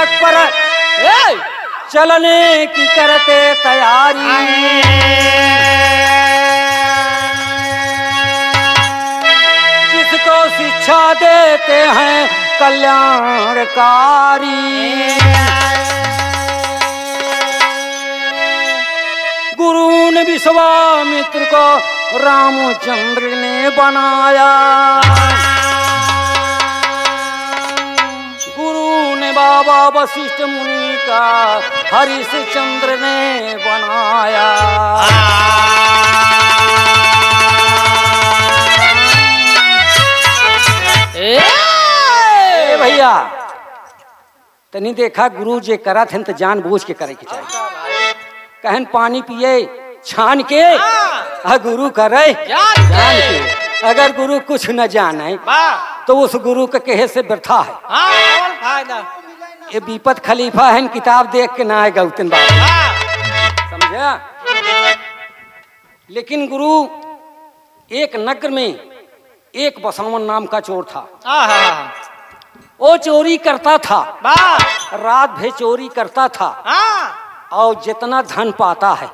तत्पर चलने की करते तैयारी। जिसको शिक्षा देते हैं कल्याणकारी, गुरु ने विश्वामित्र को रामचंद्र ने बनाया। गुरु ने बाबा वशिष्ठ मुनि का हरिश्चंद्र ने बनाया। भैया तनी देखा गुरु जे करा थे तो जान बूझ के करे के चाहिए। कहन पानी पिए छान के गुरु करे जान के। अगर गुरु कुछ न जाने तो उस गुरु के कहे से व्यर्था है। ये विपत खलीफा है किताब देख के ना आएगा उतन बात समझा। लेकिन गुरु एक नगर में एक बसावन नाम का चोर था। वो चोरी करता था, रात भर चोरी करता था और जितना धन पाता है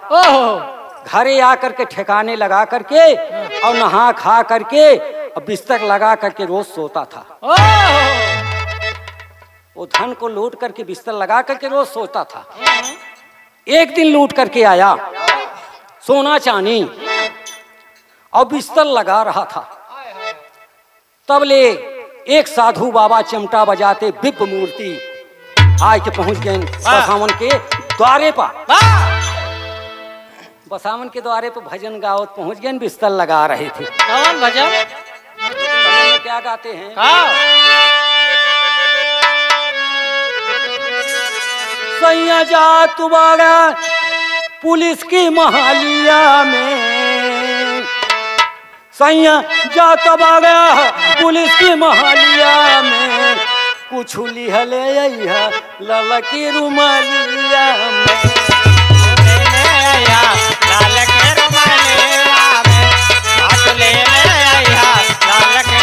घरे आकर के ठिकाने लगा करके और नहा खा करके और बिस्तर लगा करके रोज सोता था। वो धन को लूट करके बिस्तर लगा करके रोज सोता था। एक दिन लूट करके आया सोना चांदी और बिस्तर लगा रहा था। तब ले एक साधु बाबा चिमटा बजाते दिव्य मूर्ति आए के पहुंच गए बसावन के द्वारे पर। बसावन के द्वारे पर भजन गाओ पहुंच गए, बिस्तर लगा रहे थे। कौन भजन? क्या गाते हैं? सैया जा तू बागा पुलिस की महालिया में, सैया जा तब आ गया पुलिस की महालिया में, कुछ लिहले लाल की रुमालिया में। लाल के रुमालिया में हाथ ले लाल के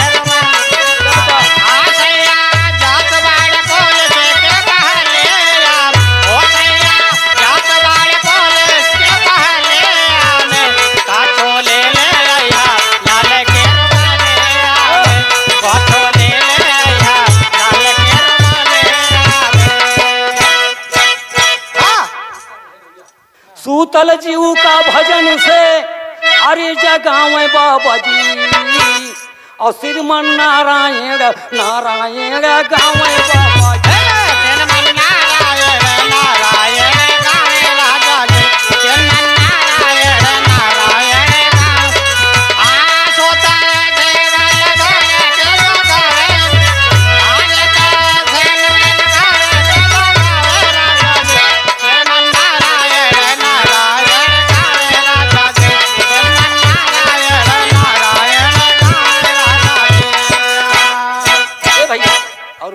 सूतल जीव का भजन से अरे जगावे बाबा जी और श्रीमन नारायण नारायण गावे बाबा जी। श्रीमन नारायण नारायण गावे राजा जी, श्रीमन नारायण नारायण गावे। सोतल देवल धोले के गावे आज का श्रीमन गावे राजा जी, श्रीमन नारायण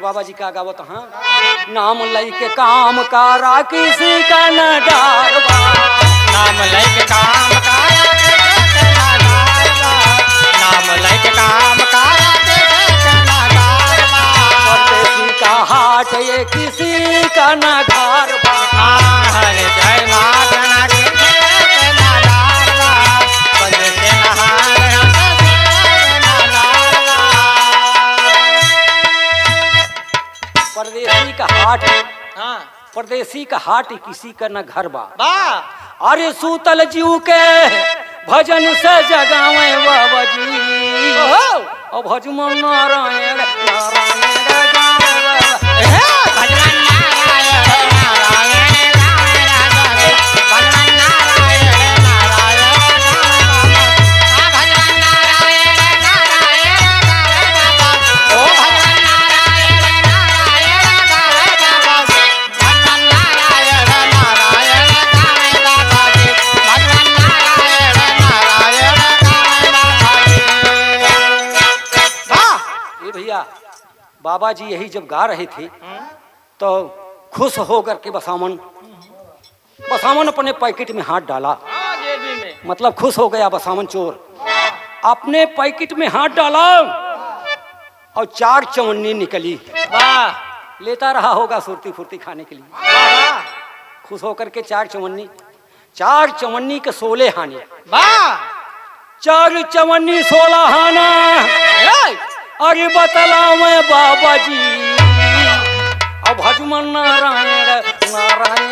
बाबा जी का गावत। हाँ नाम लई के काम कारा किसी का न डरबा, नाम लई के काम कारा किसी का न डरबा, नाम लई के काम कारा किसी का न डरबा। परदेसी का हाट ये किसी का न घरबा, हरे जय माधना किसी का न डरबा, परदेसी नहार परदेसी का हाट। हाँ परदेसी का हाट किसी का न घर बा। अरे सूतल जीव के भजन से जगावे बाबा जी और भजमन नारायण नारायण गावे भजमन नारायण नारायण गावे राजा रे, भजमन नारायण नारायण भजमन नारायण नारायण गावे बाबा ओ भजमन बाबा जी यही जब गा रहे थे तो खुश होकर के बसावन अपने पैकेट में हाथ डाला। मतलब खुश हो गया बसावन चोर, अपने पैकेट में हाथ डाला और 4 चवन्नी निकली। लेता रहा होगा सुरती फुर्ती खाने के लिए। खुश होकर के चार चवन्नी के 16 हानि। 4 चवन्नी 16 हाना। अरे बतलाओ मैं बाबा जी अब भजमन नारायण नारायण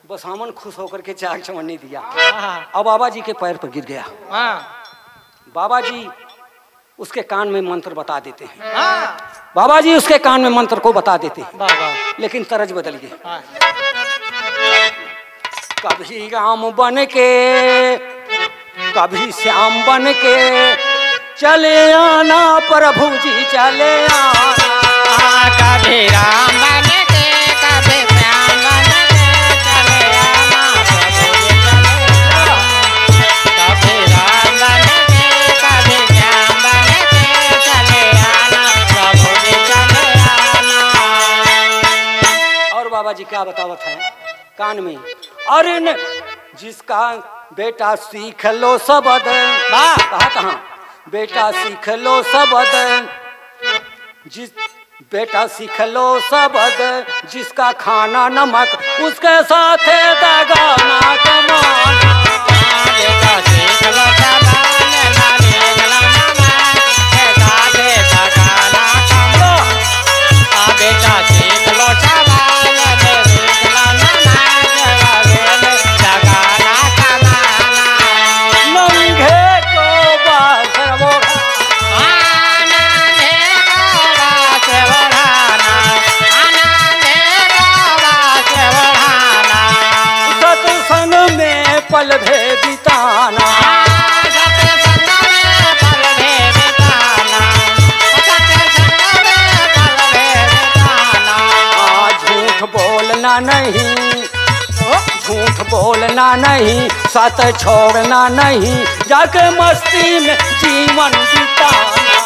बसामन खुश होकर के 4 चवन्नी दिया। अब बाबा जी के पैर पर गिर गया। बाबा जी उसके कान में मंत्र बता देते हैं। बाबा जी उसके कान में मंत्र को बता देते हैं, लेकिन तरज बदल गई। कभी राम बन के कभी श्याम बन के चले आना प्रभु जी चले आना। कभी राम बन के कभी श्याम बन के चले आना प्रभु जी चले आना। कभी राम बन के कभी श्याम बन के चले आना प्रभु जी चले आना। और बाबा जी क्या बतावत है कान में? अरे जिसका बेटा सीख लो सबद। कहाँ बेटा सीख लो सबद, जिस बेटा सीख लो सबद, जिसका खाना नमक उसके साथ दगाना कमाना। बेटा सीख लो सबद, बेटा सीख लो पल भे बिताना। झूठ बोलना नहीं, झूठ बोलना नहीं, सत छोड़ना नहीं, जाके मस्ती में जीवन बिताना।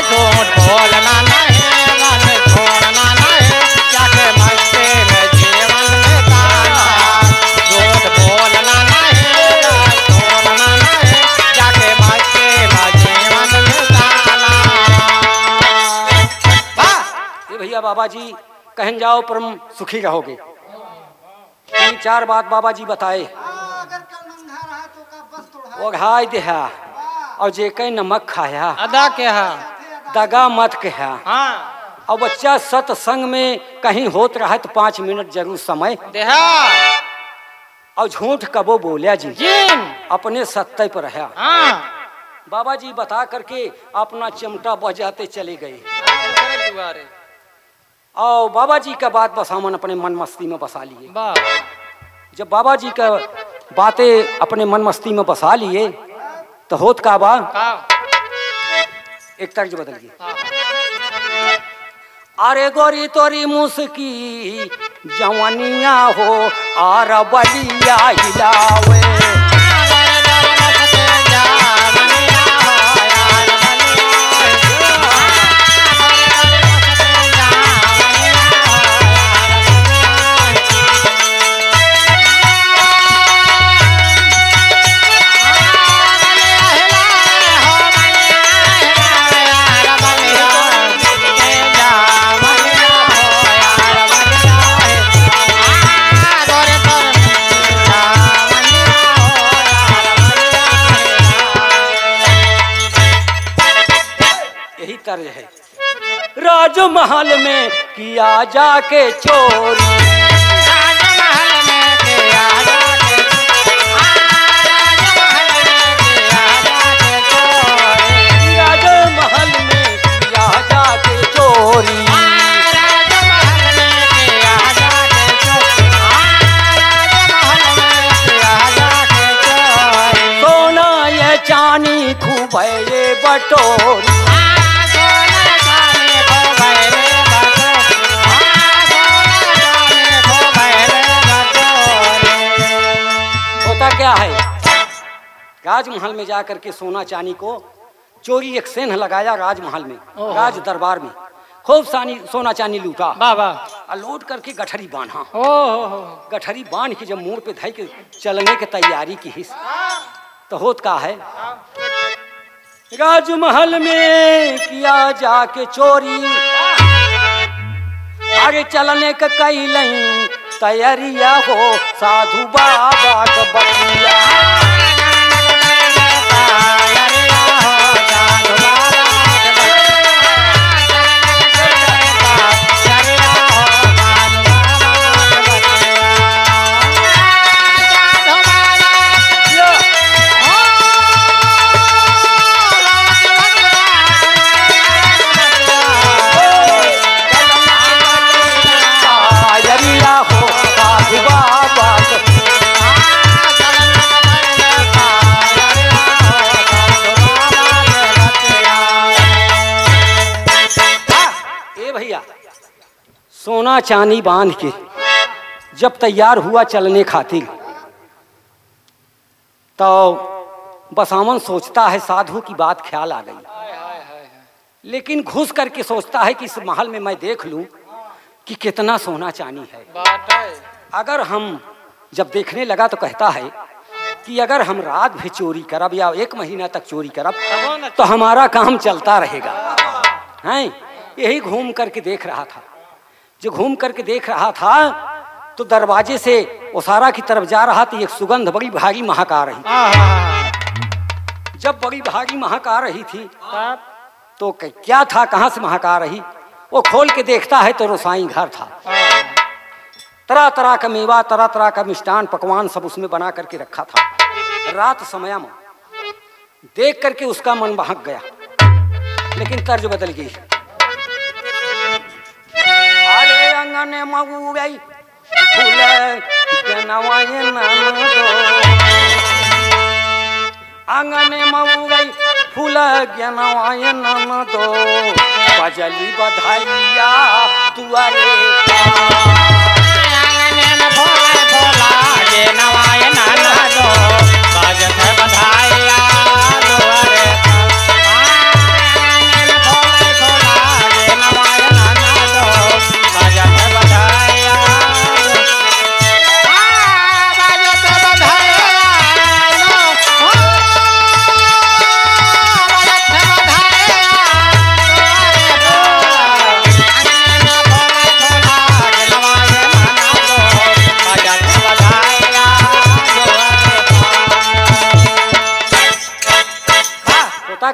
झूठ बोलना नहीं, मन छोड़ना नहीं, जाके मस्ती में जीवन बिताना। झूठ बोलना नहीं, छोड़ना नहीं, जाके मस्ती में जीवन बिताना। ये भैया बाबा जी कहन जाओ परम सुखी रहोगे। 3-4 बात बाबा जी बताए। वो घाय देहा और जे कई नमक खाया अदा क्या दगा मत कहा। हाँ। और बच्चा सत्संग में कहीं होत रहा तो 5 मिनट जरूर समय देहा। और झूठ कबो बोलिया जी जिन अपने सत्य पर रहा। हाँ। बाबा जी बता करके अपना चिमटा बजाते चले गए। और बाबा जी का बात बसामन अपने मन मस्ती में बसा लिए। जब बाबा जी का बातें अपने मन मस्ती में बसा लिए तो होत का बा एक तर्ज बदल गई। अरे गोरी तोरी मुस्की जवानिया हो आर बलिया हिलावे। तर्ज है राजमहल में किया जाके चोरी। राजमहल में किया जाके चोरी। राजमहल में किया जाके चोरी। राजमहल में किया जाके चोरी। राजमहल में किया जाके चोरी। सोना ये चांदी खूब ये बटोरी। राजमहल में जाकर के सोना चांदी को चोरी एक सेन लगाया राजमहल में, राज दरबार में खूब सोना चांदी लूटा। बाबा लूट करके गठरी बांधा। ओ गठरी बांध के जब मोड़ पे धई के चलने की तैयारी की हिस तो होत का है, राजमहल में किया जाके चोरी, आगे चलने का कई नहीं तैयारिया हो साधु बाबा का बतिया। सोना चांदी बांध के जब तैयार हुआ चलने खातिर तो बसामन सोचता है साधु की बात ख्याल आ गई, लेकिन घुस करके सोचता है कि इस महल में मैं देख लूं कि कितना सोना चांदी है। अगर हम जब देखने लगा तो कहता है कि अगर हम रात भी चोरी करब या 1 महीना तक चोरी करब तो हमारा काम चलता रहेगा। हैं यही घूम करके देख रहा था। जो घूम करके देख रहा था तो दरवाजे से ओसारा की तरफ जा रहा था, एक सुगंध बड़ी भारी महक आ रही थी। जब बड़ी भारी महक आ रही थी तो क्या था, कहाँ से महक आ रही, वो खोल के देखता है तो रसोई घर था। तरह तरह का मेवा, तरह तरह का मिष्ठान पकवान सब उसमें बना करके रखा था। रात समय में देख करके उसका मन बहक गया, लेकिन तर्ज बदल गई। अरे अंगने मऊ गई फूल जनवाए ननदो, आंगने मऊ गई फूल जनवाए ननदो, बजली बधाइया तुअरे आंगने में भोला भोला जनवाए ननदो, बजत बधाइया तुअरे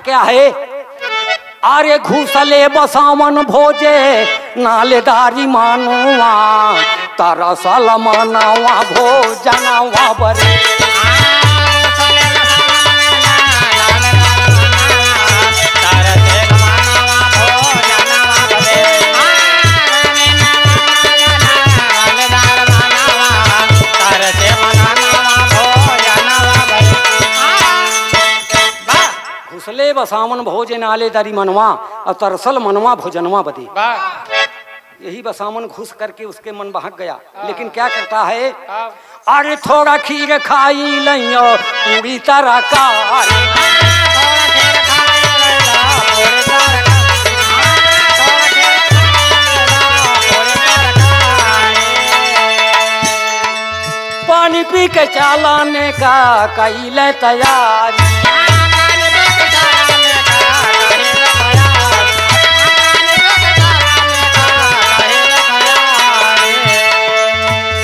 क्या है। आरे घुसले बसावन भोजे नालेदारी मानुआ, तारा साल मानवा भोजनवा बरे घुसले बसावन भोज नाले दारी मनवा और तरसल मनवा भोजनवा बदे। यही बसावन घुस करके उसके मन बहक गया, लेकिन क्या करता है, अरे थोड़ा खीर खाई लियो पूरी तरह का, पानी पी के चलाने का कैले तैयारी,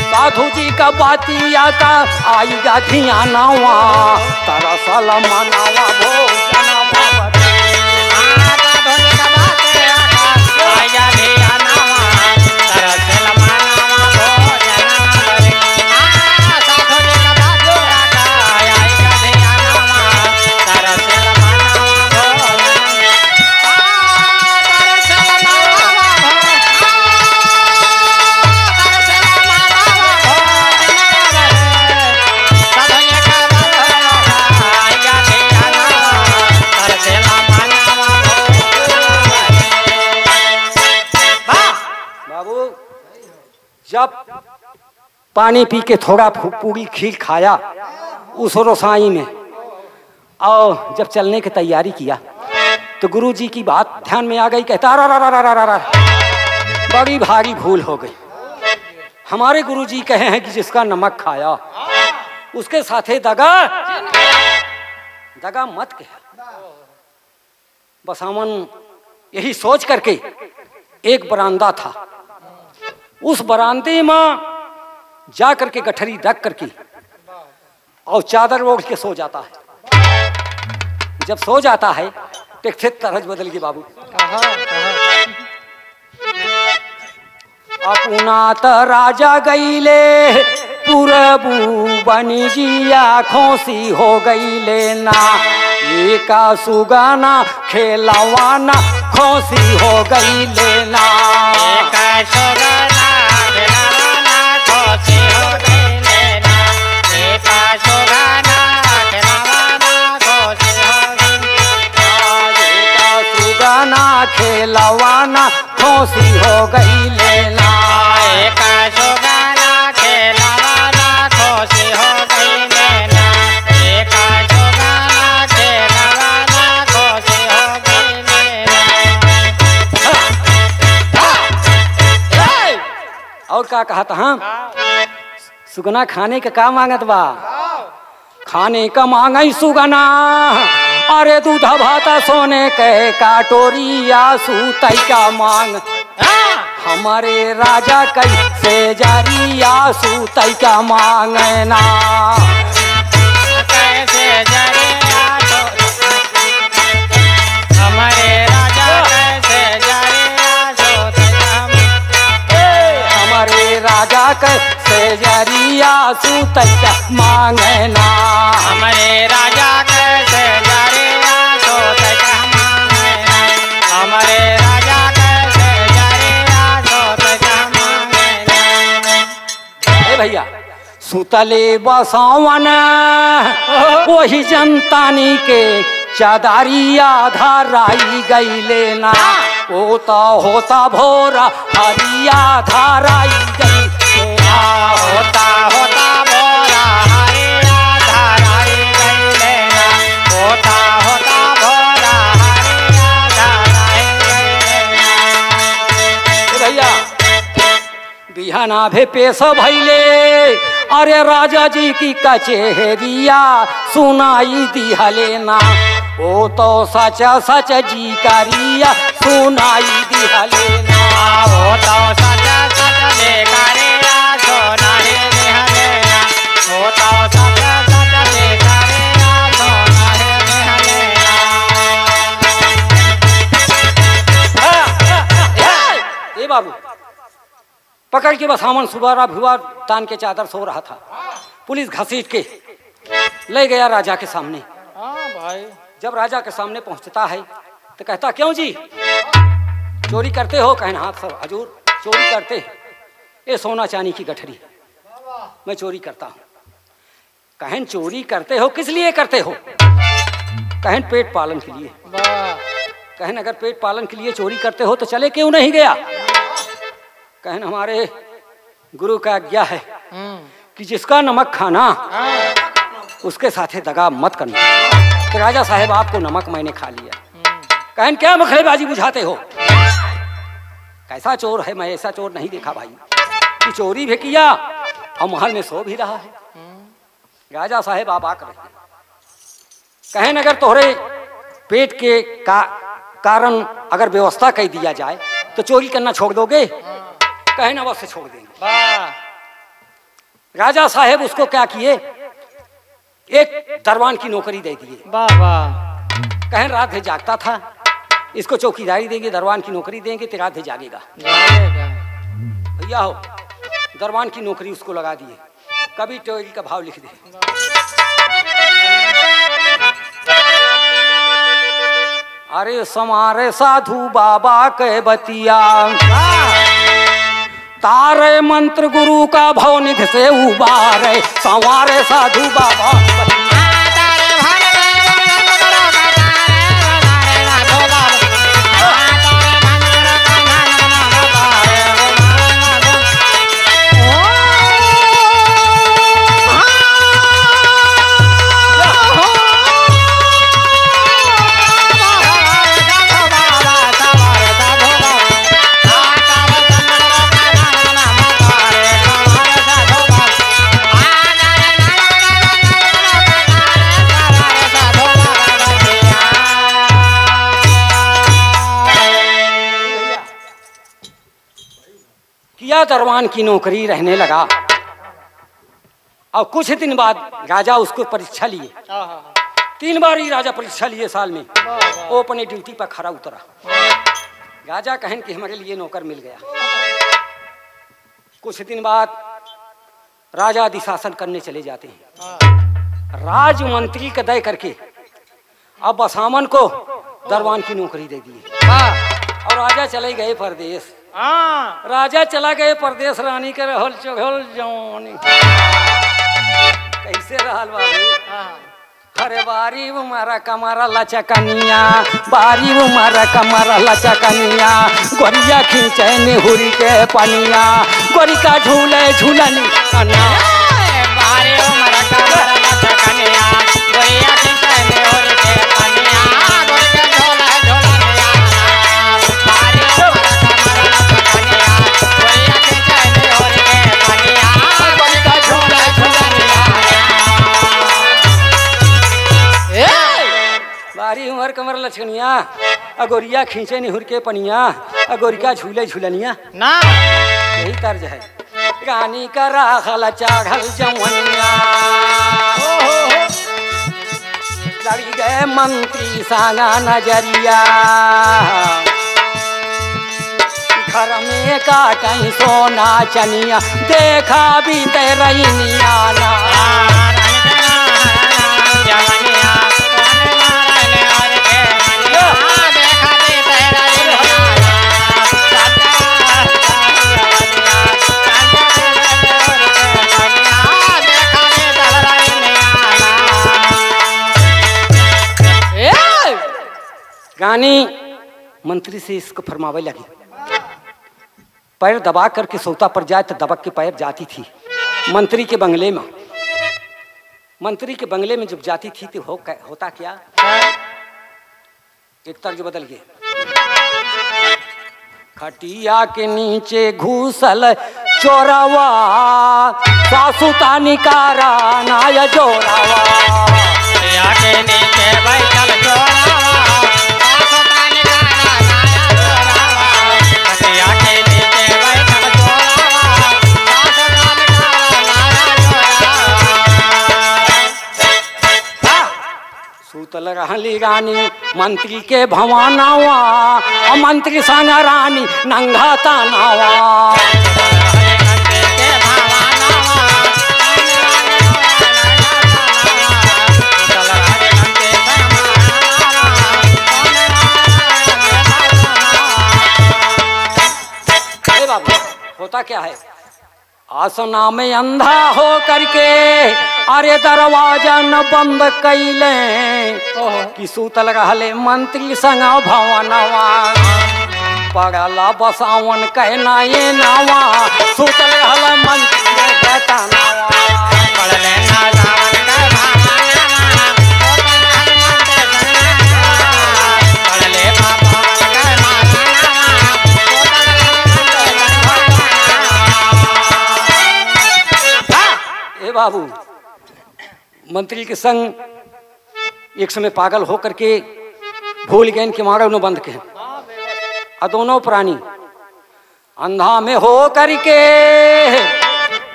साधु जी का बातिया का आईगा धियानवा, तारा साल मनावा भोजनवा जब पानी पी के थोड़ा पूरी खीर खाया उस रसाई में, और जब चलने की तैयारी किया तो गुरुजी की बात ध्यान में आ गई। कहता रा बड़ी भारी भूल हो गई। हमारे गुरुजी कहे हैं कि जिसका नमक खाया उसके साथे दगा मत कह। बसावन यही सोच करके एक बरामदा था, उस बरामदे में जा करके गठरी रख करके और चादर ओढ़ के सो जाता है। जब सो जाता है टेक्थे तरज बदल के बाबू अपना त राजा गईले पुरबू बनी जिया खोसी हो गईले ना, एका सुगाना खेलवाना खोसी हो गईले ना, एका सुगाना खेलवाना खोसी हो गईले ना, एका सुगाना खेलवाना खोसी हो गईले, एका सुगाना खेलवाना खोसी हो गईले ना, एका सुगाना खेलवाना खोसी हो गईले ना, एका सुगाना खेलवाना खोसी हो गईले ना। और क्या कहा था? हाँ सुगना खाने का क्या मांगत बा? खाने का मांगई सुगना, अरे दूध भाता सोने के काटोरिया सूतई का मांग, हमारे राजा कैसे जारिया सूतई का मांगना, कैसे जारिया हमारे राजा कैसे जारिया सूतई का, हमारे राजा कैसे जारिया सूतई का मांगना, हमारे राजा कैसे जारिया सूतई का मांगना, हमारे राजा कैसे जारिया सूतई का मांगना। ए भैया सुतले बसावन वही जनतानी के चादारिया धाराई गईले ना, होता भोरा हरिया धाराई गईले ना, होता भोरा हरिया धाराई गईले ना, होता भोरा हरिया धाराई गईले ना। भैया बिहाना भे पेश भैले, अरे राजा जी की कचेहरिया सुनाई दिहले ना, ओ तो सच सच जी करिया सुनाई दिहले ना, वो तो सच सच बेकारिया सुनाई दिहले ना, वो तो सच सच बेकारिया सुनाई दिहले ना। ए बाबू पकड़ के बसावन सुबारा भुआ तान के चादर सो रहा था, पुलिस घसीट के ले गया राजा के सामने। भाई जब राजा के सामने पहुंचता है तो कहता क्यों जी चोरी करते हो? कहना हाँ सर हजूर चोरी करते हैं, ये सोना चांदी की गठरी मैं चोरी करता हूँ। कहन चोरी करते हो किस लिए करते हो? कहन पेट पालन के लिए। कहन अगर पेट पालन के लिए चोरी करते हो तो चले क्यों नहीं गया? कहन हमारे गुरु का आज्ञा है कि जिसका नमक खाना उसके साथे दगा मत करना। तो राजा साहब आपको नमक मैंने खा लिया। कहन क्या मखलेबाजी बुझाते हो? कैसा चोर है? मैं ऐसा चोर नहीं देखा भाई कि चोरी भी किया और महल में सो भी रहा है। राजा साहब आप आकर कहन अगर तोहरे पेट के कारण अगर व्यवस्था कर दिया जाए तो चोरी करना छोड़ दोगे? कहन अवश्य छोड़ देंगे। राजा साहब उसको क्या किए, एक दरबान की नौकरी दे दिए। कहन रात भर जागता था, इसको चौकीदारी देंगे, दरबान की नौकरी देंगे तो रात भर जागेगा। भैया हो दरबान की नौकरी उसको लगा दिए। कभी टोरी का भाव लिख दे। अरे समारे साधु बाबा के बतिया, तारे मंत्र गुरु का भवनिध से उबारे, संवारे साधु बाबा किया दरबान की नौकरी रहने लगा। और कुछ दिन बाद राजा उसको परीक्षा लिए। 3 बार ही राजा परीक्षा लिए साल में। वो अपने ड्यूटी पर खड़ा उतरा। राजा कहन कि हमारे लिए नौकर मिल गया। कुछ दिन बाद राजा अधिशासन करने चले जाते हैं। राज मंत्री का दय करके अब बसामन को दरबान की नौकरी दे दी और राजा चले गए परदेश। राजा चला गए परदेश, रानी के रहल चढ़ल जवानी। कैसे रहल बाबू? अरे बारी वो मारा कमारा लचकनिया, बारी वो मारा कमारा लचकनिया, गोरिया खींचे नेहुरी के पनिया, गोरी का झूले झूलनी बारी वो मारा कमारा लचकनिया, गोरिया खींचे नेहुरी के पनिया, गोरी का झूले झूलनिया। बारी वो मारा कमारा लचकनिया, गोरिया खींचे नेहुरी के पनिया, गोरी का झूले झूलनिया। बारी उमर कमर लचकनिया, अगोरिया खींचे निहुर के पनिया, अगोरिका झूले झूलनिया ना। यही तर्ज है। रानी का राखल चाढ़ल जवनिया, लड़ी गए मंत्री साना नजरिया, घर में काटई सोना चनिया, देखा भी तेरनिया ना। रानी मंत्री से इसको फरमावे लगी। पैर दबा करके सोता पर जाए तो दबक के पैर जाती थी मंत्री के बंगले में। मंत्री के बंगले में जब जाती थी तो होता क्या? एक तर्ज बदल गए। खटिया के नीचे घूसल चोरावा, सासू तानी कारा नाया जोरावा। खटिया के नीचे बैठल चोरावा, सासू तानी कारा नाया जोरावा। खटिया के नीचे बैठल चोरावा, सासू तानी कारा नाया जोरावा। सूतल रहली रानी मंत्री के भवानावा, और मंत्री संग रानी नंगा तानावा। बाबू होता क्या है? आसना में अंधा हो करके अरे दरवाजा न बंद कैले, कि सूतल रहले मंत्री संग भवनवा, पड़ला बसावन कहना ये नावा, सूतल रहल मंत्री कहता नावा। पड़ले ना सावन के भवनवा, पड़ले भवन के भवनवा, ए बाबू मंत्री के संग एक समय पागल हो करके भूल गए कि मारे उन्होंने बंद के और दोनों प्राणी अंधा में हो करके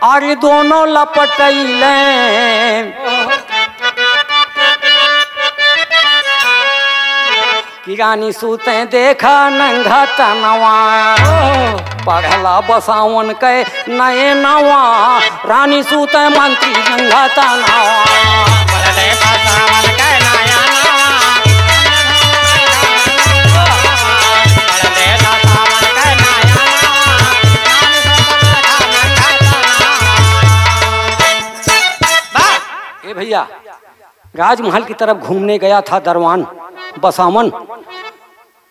आगे दोनों लपटैले, कि रानी सूते देखा नंगा तनवा, पढ़ला बसावन के नए नवा, रानी सूते मंत्री नंगा तनवा। पड़ले बसावन के नया नवा, पड़ले बसावन के नया नवा। ए भैया राजमहल की तरफ घूमने गया था दरबान बसावन।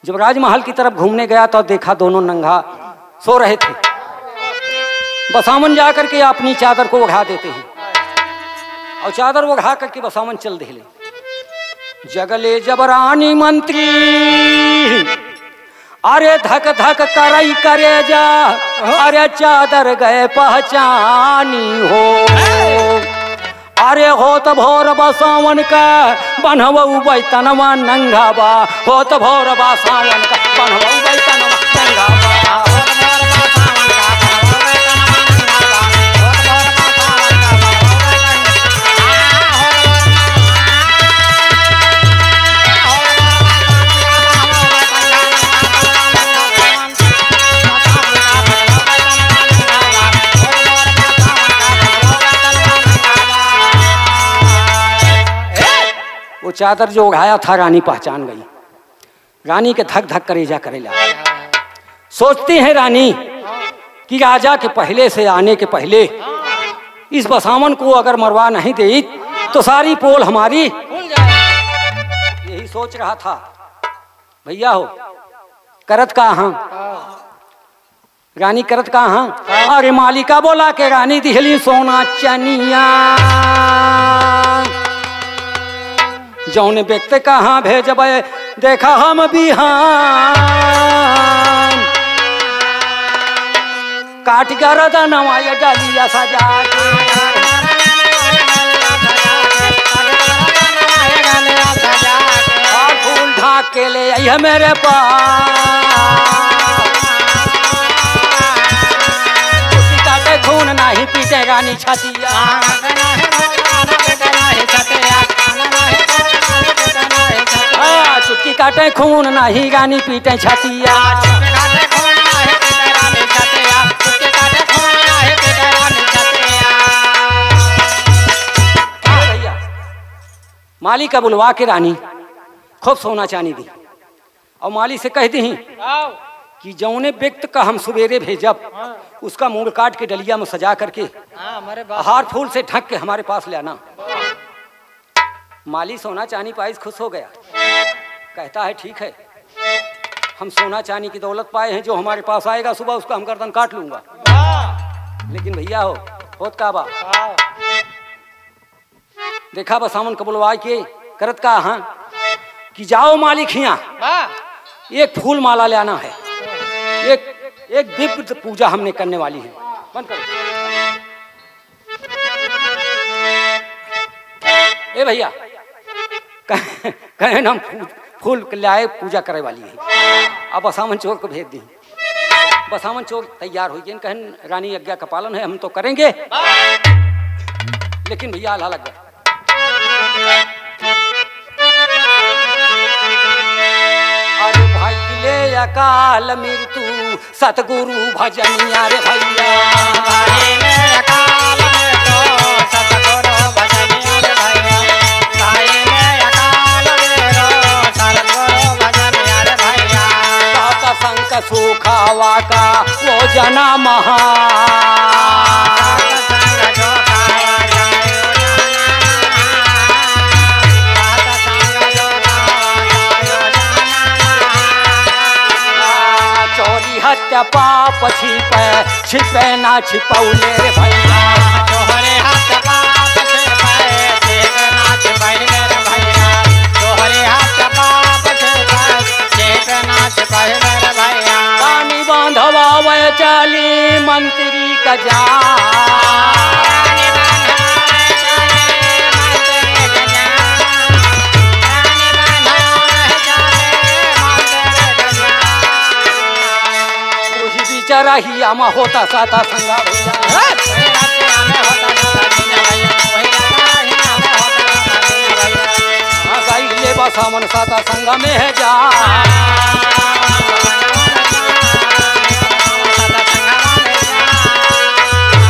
जब राजमहल की तरफ घूमने गया तो देखा दोनों नंगा सो रहे थे। बसावन जाकर के अपनी चादर को उठा देते हैं और चादर उठा करके बसावन चल देले। जगले जब रानी मंत्री अरे धक धक करई करे जा, अरे चादर गए पहचानी हो, अरे होत भोर बसावन का बनहबऊ बैतनवा नंगाबा, होत भोर बसावन का बनहबऊ बैतनवा नंगाबा। वो चादर जो उड़ाया था रानी पहचान गई। रानी के धक धक करेजा करे लगा। सोचती है रानी कि राजा के पहले से आने के पहले इस बसावन को अगर मरवा नहीं दे तो सारी पोल हमारी भूल जाए। यही सोच रहा था। भैया हो करत कहाँ रानी करत कहाँ? अरे मालिका बोला के रानी दिहली सोना चनिया जौन व्यक्ति कहाँ भेजबे देखा हम बिहान काट कर नवाया डालिया सजा के फूल ढाक के ले आई मेरे पास काटे खून नहीं पीटे रानी छतिया चुटकी काटे खून नहीं रानी पीटे छतिया। भैया माली का बुलवा के रानी खूब सोना चांदी दी और माली से कह दी कि जौने व्यक्ति का हम सवेरे भेजब उसका मूड काट के डलिया में सजा करके हार फूल से ढक के हमारे पास ले आना। माली सोना चांदी पाई खुश हो गया। कहता है ठीक है हम सोना चांदी की दौलत पाए हैं जो हमारे पास आएगा सुबह उसका हम गर्दन काट लूंगा। लेकिन भैया हो होत का बा देखा बसावन को बुलवा के करत का हाँ कि जाओ मालिक यहाँ एक फूल माला ले आना है। एक दिव्य पूजा हमने करने वाली है। बंद करो। ए भैया कहें हम फूल लाए पूजा करे वाली है। अब बसावन चोर को भेज दी। बसावन चोर तैयार हो गए। कहें रानी आज्ञा का पालन है हम तो करेंगे। लेकिन भैया आल्हा लग गया। अरे भाई ले अकाल मृत्यु सतगुरु भजनिया रे भैया भाई ले अकाल मृत्यु सतगुरु भजनिया रे भैया भाई ले अकाल मृत्यु सतगुरु भजनिया रे भैया सतसंग सुखावा का वो जना महा हत्या पाप छिपे ना छिपौले रे भैया तोहरे हाथ पाप छिपे ना छिपौले रे भैया तोहरे हाथ पाप छिपे ना छिपौले रे भैया पानी बांधवा वे चली मंत्री का जान चरहिया में होता साता संगा भैया बसावन साता संगा में है जा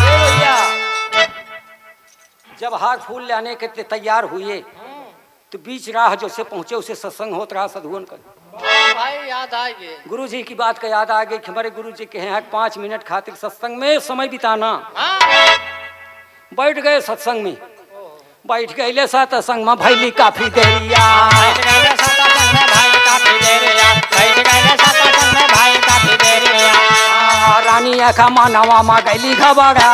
भैया जब हार फूल लाने के तैयार हुए तो बीच राह जो से पहुंचे उसे सत्संग होता रहा सधुवन कर भाई याद आ गए गुरु जी की बात का याद आ गई कि हमारे गुरु जी के हैं 5 मिनट खातिर सत्संग में समय बिताना। बैठ गए सत्संग में बैठ गए सत्संग में भैली काफी देरिया रानी आखा मानवा मा गैली घबरा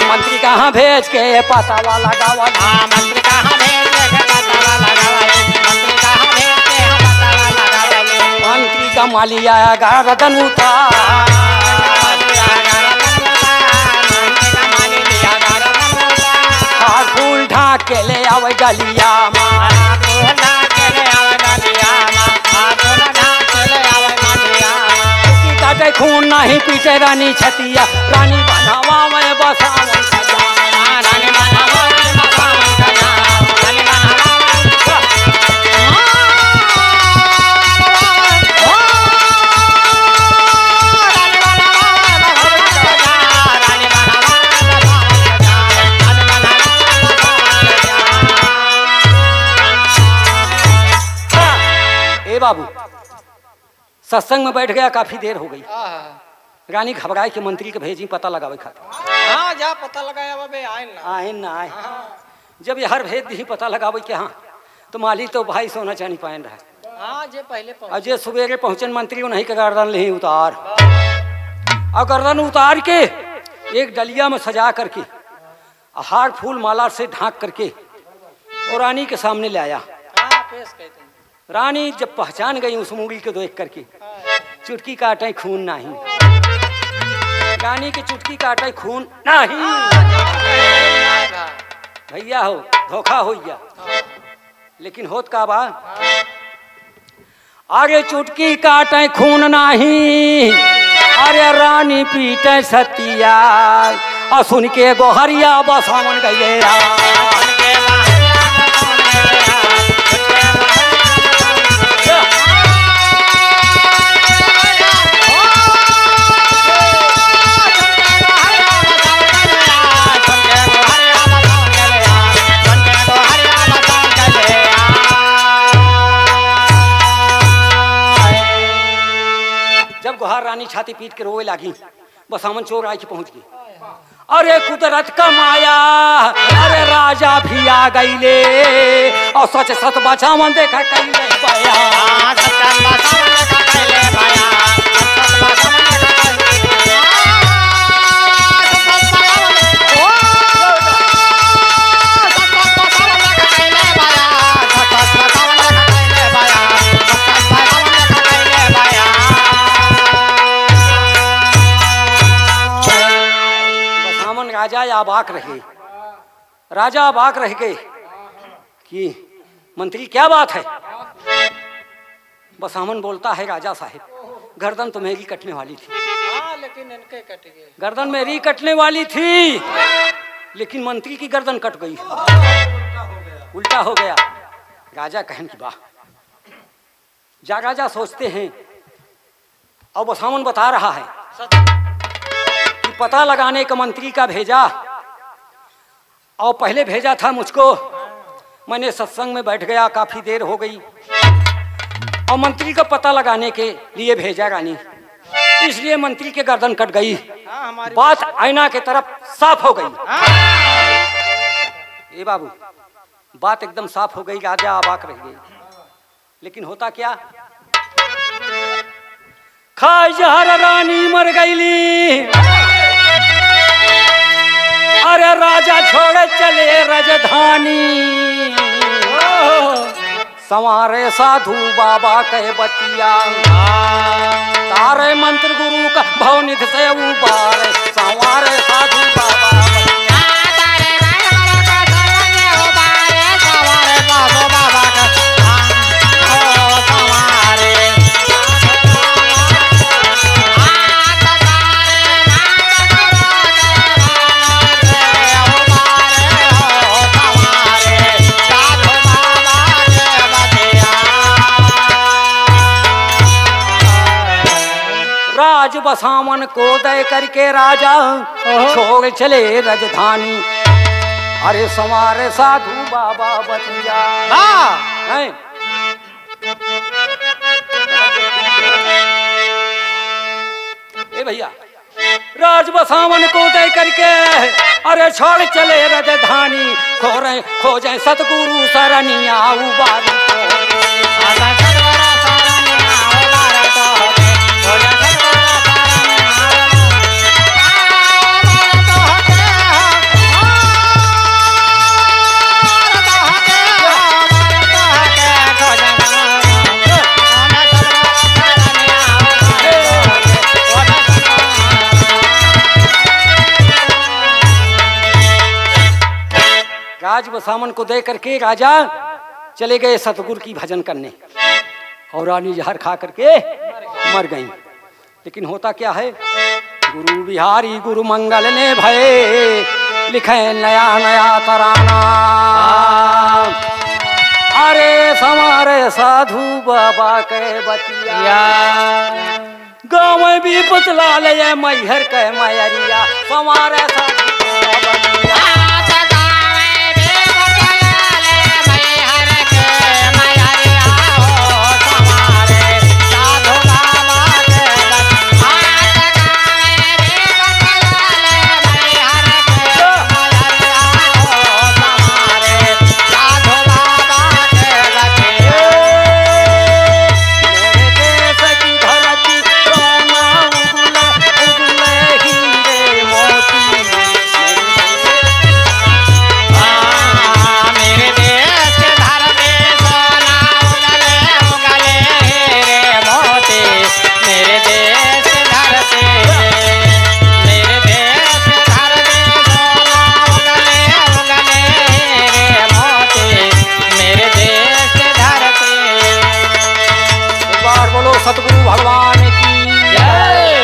मंत्री कहाँ भेज के पता वाला गावा मंत्री कहाँ भेज के पता वाला गावा मंत्री कहाँ भेज के पता वाला गावा मंत्री का मालिया गर्दन उतार फूल ढाक के ले आवे डलिया काटे खून नहीं पीटे रानी छतिया रानी बनावा में बसावन रानी बनावा में बसावन रानी बनावा बाबू सत्संग में बैठ गया, काफी देर हो गई। हाँ रानी घबराए कि मंत्री के भेजी पता लगावे खातिर। हाँ जा पता लगाया बाबे आए ना आए ना आए। जब ये हर भेद दी पता लगावे के हाँ तो मालिक तो भाई सोना चांदी पहन रहा है। हाँ जे पहले और जे सवेरे पहुंचन मंत्री को नहीं के गर्दन ले उतार और गर्दन उतार के एक डलिया में सजा करके हार फूल माला से ढांक करके और रानी के सामने ले आया। हाँ पेश कहते हैं। रानी जब पहचान गई उस मूड़ी को देख करके चुटकी काटे खून नहीं। रानी की चुटकी काटे खून नहीं। भैया हो धोखा हो गया। लेकिन होत का बा अरे चुटकी काटे खून नहीं, अरे रानी पीटे सतिया और सुन के गोहरिया बसावन गए। गुहार रानी छाती पीट के रोए लागी। बसावन चोर आके पहुंच गई। अरे कुदरत का माया, अरे राजा भी आ गईले और सच सत बचावन देखा कईले पाया। राजा अबाक रहे। राजा अबाक रह गए कि मंत्री क्या बात है। बसामन बोलता है राजा साहब गर्दन तो मेरी कटने वाली थी। लेकिन इनके कट गए। गर्दन मेरी कटने वाली थी लेकिन मंत्री की गर्दन कट गई। उल्टा हो गया। राजा कहन की वाह। जा राजा सोचते हैं और बसामन बता रहा है पता लगाने का मंत्री का भेजा और पहले भेजा था मुझको। मैंने सत्संग में बैठ गया, काफी देर हो गई और मंत्री का पता लगाने के लिए भेजा रानी, इसलिए मंत्री के गर्दन कट गई। बात आईना के तरफ साफ हो गई। ए बाबू बात एकदम साफ हो गई। राजा अबाक रह गई। लेकिन होता क्या खाई जहर रानी मर गईली। अरे राजा छोड़ चले राजधानी संवारे साधु बाबा कहे बतिया। तारे मंत्र गुरु का भवनिध से उबारे संवारे साधु बाबा बसावन को दे करके राजा छोड़ चले राजधानी। अरे संवारे साधु बाबा बतिया। ए भैया राज बसावन को दे करके अरे छोड़ चले राजधानी। खोजे सतगुरु सरनिया उबारी राज बसामन को दे करके राजा चले गए सतगुरु की भजन करने और रानी जहर खा करके मर गई। लेकिन होता क्या है गुरु बिहारी गुरु मंगल ने भय लिखे नया नया तराना। अरे संवारे साधु बाबा के बतिया गाँव में भी बतला ले मैहर के मैरिया। संवारे साधु हमारे सतगुरु भगवान की जय।